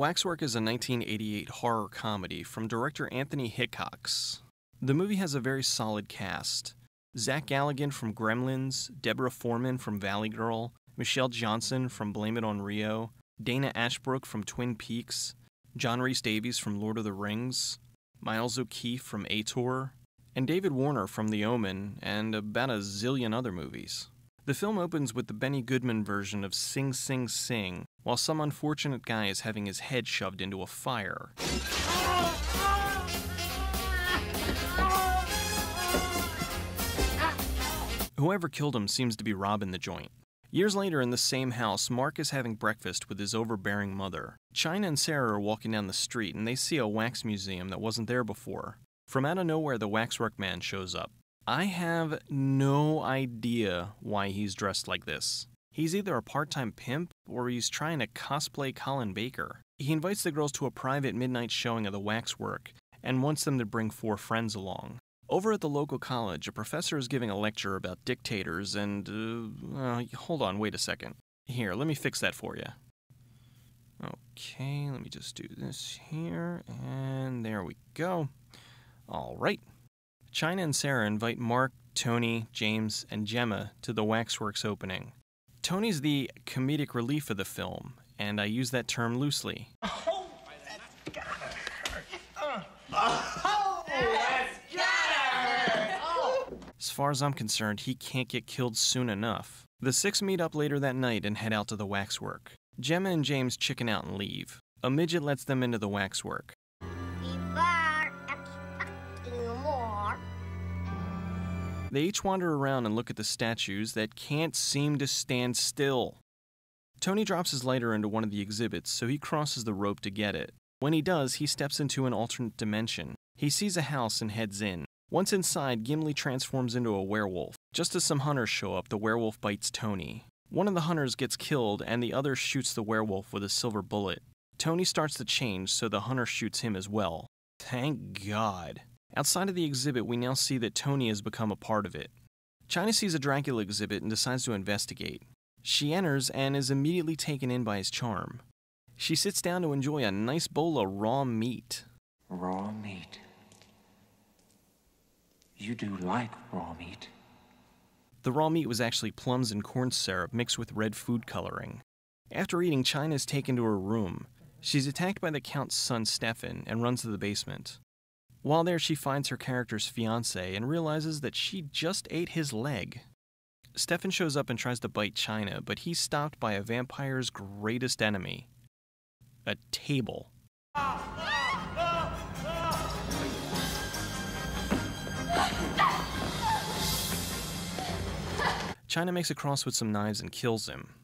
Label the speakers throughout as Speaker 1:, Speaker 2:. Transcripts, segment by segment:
Speaker 1: Waxwork is a 1988 horror comedy from director Anthony Hickox. The movie has a very solid cast. Zach Galligan from Gremlins, Deborah Foreman from Valley Girl, Michelle Johnson from Blame It on Rio, Dana Ashbrook from Twin Peaks, John Rhys Davies from Lord of the Rings, Miles O'Keefe from Ator, and David Warner from The Omen, and about a zillion other movies. The film opens with the Benny Goodman version of Sing Sing Sing, while some unfortunate guy is having his head shoved into a fire. Whoever killed him seems to be robbing the joint. Years later in the same house, Mark is having breakfast with his overbearing mother. China and Sarah are walking down the street and they see a wax museum that wasn't there before. From out of nowhere, the Waxwork man shows up. I have no idea why he's dressed like this. He's either a part-time pimp or he's trying to cosplay Colin Baker. He invites the girls to a private midnight showing of the Waxwork and wants them to bring 4 friends along. Over at the local college, a professor is giving a lecture about dictators and, hold on, wait a second. Here, let me fix that for you. Okay, let me just do this here, and there we go. All right. China and Sarah invite Mark, Tony, James, and Gemma to the Waxworks opening. Tony's the comedic relief of the film, and I use that term loosely.
Speaker 2: Oh, that's gotta hurt. Oh, that's gotta hurt. Oh.
Speaker 1: As far as I'm concerned, he can't get killed soon enough. The 6 meet up later that night and head out to the Waxwork. Gemma and James chicken out and leave. A midget lets them into the Waxwork. They each wander around and look at the statues that can't seem to stand still. Tony drops his lighter into one of the exhibits, so he crosses the rope to get it. When he does, he steps into an alternate dimension. He sees a house and heads in. Once inside, Gimli transforms into a werewolf. Just as some hunters show up, the werewolf bites Tony. One of the hunters gets killed, and the other shoots the werewolf with a silver bullet. Tony starts to change, so the hunter shoots him as well. Thank God. Outside of the exhibit, we now see that Tony has become a part of it. China sees a Dracula exhibit and decides to investigate. She enters and is immediately taken in by his charm. She sits down to enjoy a nice bowl of raw meat.
Speaker 3: Raw meat. You do like raw meat.
Speaker 1: The raw meat was actually plums and corn syrup mixed with red food coloring. After eating, China is taken to her room. She's attacked by the Count's son Stefan and runs to the basement. While there, she finds her character's fiancé and realizes that she just ate his leg. Stefan shows up and tries to bite China, but he's stopped by a vampire's greatest enemy. A table. China makes a cross with some knives and kills him.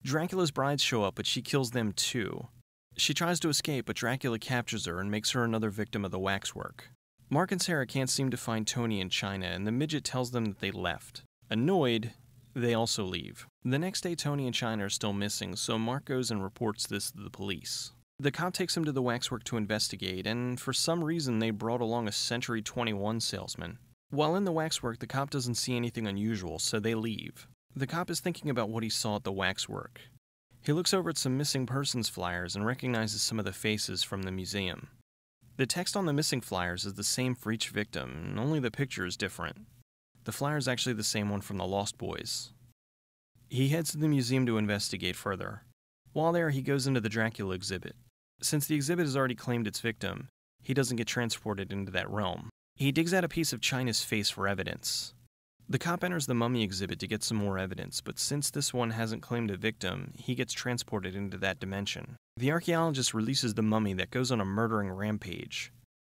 Speaker 1: Dracula's brides show up, but she kills them too. She tries to escape, but Dracula captures her and makes her another victim of the Waxwork. Mark and Sarah can't seem to find Tony and China, and the midget tells them that they left. Annoyed, they also leave. The next day, Tony and China are still missing, so Mark goes and reports this to the police. The cop takes him to the Waxwork to investigate, and for some reason they brought along a Century 21 salesman. While in the Waxwork, the cop doesn't see anything unusual, so they leave. The cop is thinking about what he saw at the Waxwork. He looks over at some missing persons flyers and recognizes some of the faces from the museum. The text on the missing flyers is the same for each victim, only the picture is different. The flyer is actually the same one from the Lost Boys. He heads to the museum to investigate further. While there, he goes into the Dracula exhibit. Since the exhibit has already claimed its victim, he doesn't get transported into that realm. He digs out a piece of China's face for evidence. The cop enters the mummy exhibit to get some more evidence, but since this one hasn't claimed a victim, he gets transported into that dimension. The archaeologist releases the mummy that goes on a murdering rampage.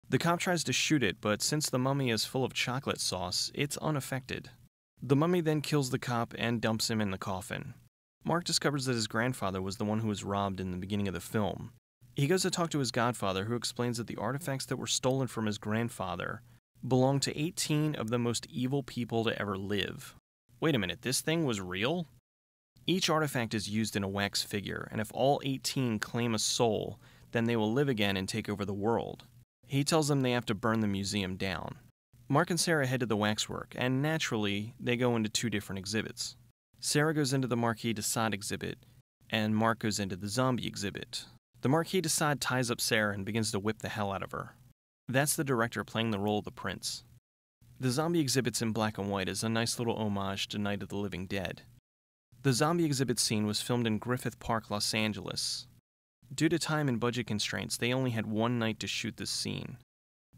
Speaker 1: The cop tries to shoot it, but since the mummy is full of chocolate sauce, it's unaffected. The mummy then kills the cop and dumps him in the coffin. Mark discovers that his grandfather was the one who was robbed in the beginning of the film. He goes to talk to his godfather, who explains that the artifacts that were stolen from his grandfather belong to 18 of the most evil people to ever live. Wait a minute, this thing was real? Each artifact is used in a wax figure, and if all 18 claim a soul, then they will live again and take over the world. He tells them they have to burn the museum down. Mark and Sarah head to the Waxwork, and naturally, they go into 2 different exhibits. Sarah goes into the Marquis de Sade exhibit, and Mark goes into the zombie exhibit. The Marquis de Sade ties up Sarah and begins to whip the hell out of her. That's the director playing the role of the prince. The zombie exhibits in black and white is a nice little homage to Night of the Living Dead. The zombie exhibit scene was filmed in Griffith Park, Los Angeles. Due to time and budget constraints, they only had one night to shoot this scene.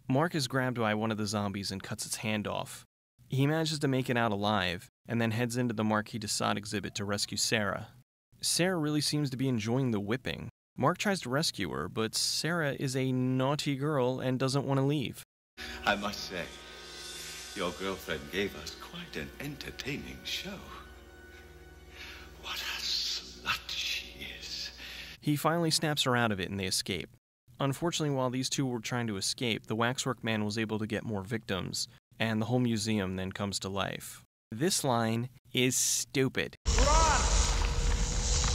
Speaker 1: Mark is grabbed by one of the zombies and cuts its hand off. He manages to make it out alive, and then heads into the Marquis de Sade exhibit to rescue Sarah. Sarah really seems to be enjoying the whipping. Mark tries to rescue her, but Sarah is a naughty girl and doesn't want to leave.
Speaker 4: I must say, your girlfriend gave us quite an entertaining show. What a slut she is.
Speaker 1: He finally snaps her out of it and they escape. Unfortunately, while these two were trying to escape, the Waxwork man was able to get more victims, and the whole museum then comes to life. This line is stupid.
Speaker 2: Run!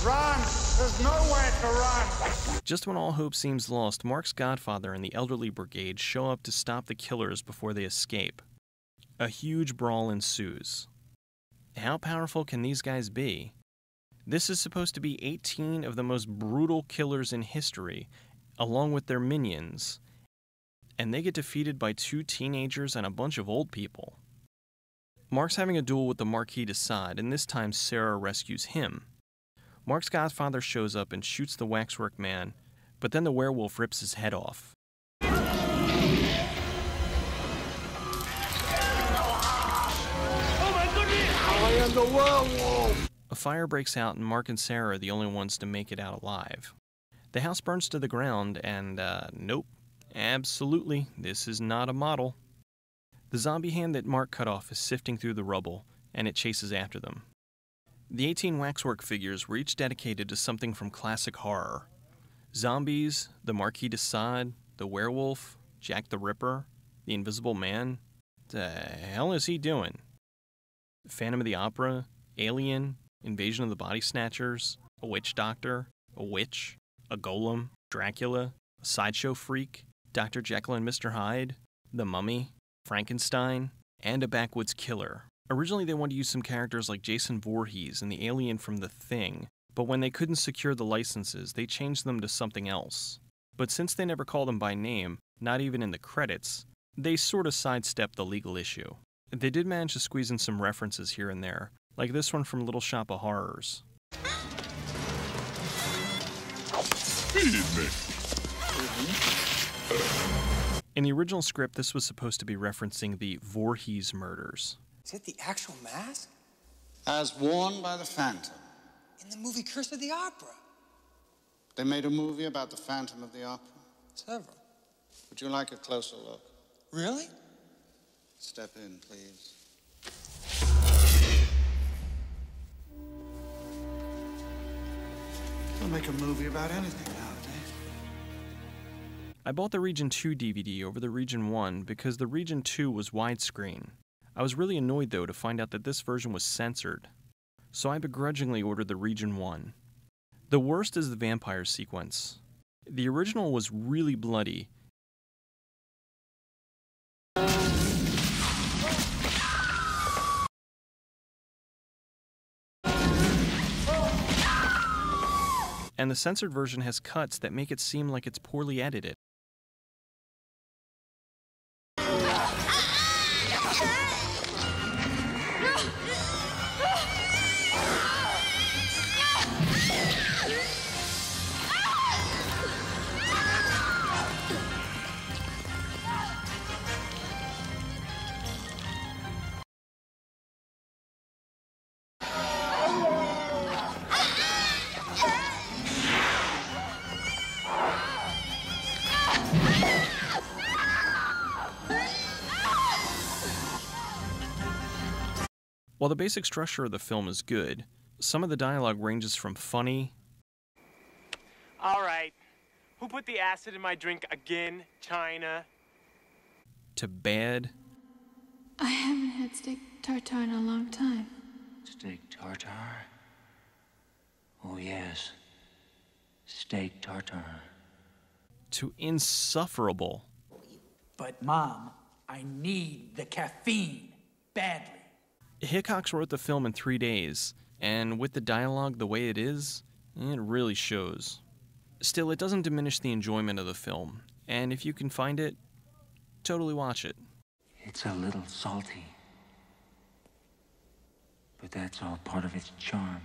Speaker 2: Run! There's nowhere to run!
Speaker 1: Just when all hope seems lost, Mark's godfather and the elderly brigade show up to stop the killers before they escape. A huge brawl ensues. How powerful can these guys be? This is supposed to be 18 of the most brutal killers in history, along with their minions, and they get defeated by 2 teenagers and a bunch of old people. Mark's having a duel with the Marquis de Sade, and this time Sarah rescues him. Mark's godfather shows up and shoots the Waxwork man, but then the werewolf rips his head off.
Speaker 2: I am the werewolf!
Speaker 1: A fire breaks out and Mark and Sarah are the only ones to make it out alive. The house burns to the ground and, nope, absolutely, this is not a model. The zombie hand that Mark cut off is sifting through the rubble, and it chases after them. The 18 Waxwork figures were each dedicated to something from classic horror. Zombies, the Marquis de Sade, the werewolf, Jack the Ripper, the Invisible Man. The hell is he doing? Phantom of the Opera, Alien, Invasion of the Body Snatchers, a witch doctor, a witch, a golem, Dracula, a sideshow freak, Dr. Jekyll and Mr. Hyde, the Mummy, Frankenstein, and a backwoods killer. Originally they wanted to use some characters like Jason Voorhees and the alien from The Thing, but when they couldn't secure the licenses, they changed them to something else. But since they never called them by name, not even in the credits, they sort of sidestepped the legal issue. They did manage to squeeze in some references here and there, like this one from Little Shop of Horrors. In the original script, this was supposed to be referencing the Voorhees murders.
Speaker 5: Is it the actual mask?
Speaker 6: As worn by the Phantom.
Speaker 5: In the movie Curse of the Opera?
Speaker 6: They made a movie about the Phantom of the Opera.
Speaker 5: Several.
Speaker 6: Would you like a closer look?
Speaker 5: Really?
Speaker 6: Step in, please. They'll make a movie about anything nowadays.
Speaker 1: I bought the Region 2 DVD over the Region 1 because the Region 2 was widescreen. I was really annoyed though to find out that this version was censored, so I begrudgingly ordered the Region 1. The worst is the vampire sequence. The original was really bloody. And the censored version has cuts that make it seem like it's poorly edited. While the basic structure of the film is good, some of the dialogue ranges from funny...
Speaker 7: All right. Who put the acid in my drink again, China?
Speaker 1: ...to bad...
Speaker 8: I haven't had steak tartare in a long time.
Speaker 3: Steak tartare? Oh, yes. Steak tartare.
Speaker 1: ...to insufferable.
Speaker 9: But, Mom, I need the caffeine badly.
Speaker 1: Hickox wrote the film in 3 days, and with the dialogue the way it is, it really shows. Still, it doesn't diminish the enjoyment of the film, and if you can find it, totally watch it.
Speaker 3: It's a little salty, but that's all part of its charm.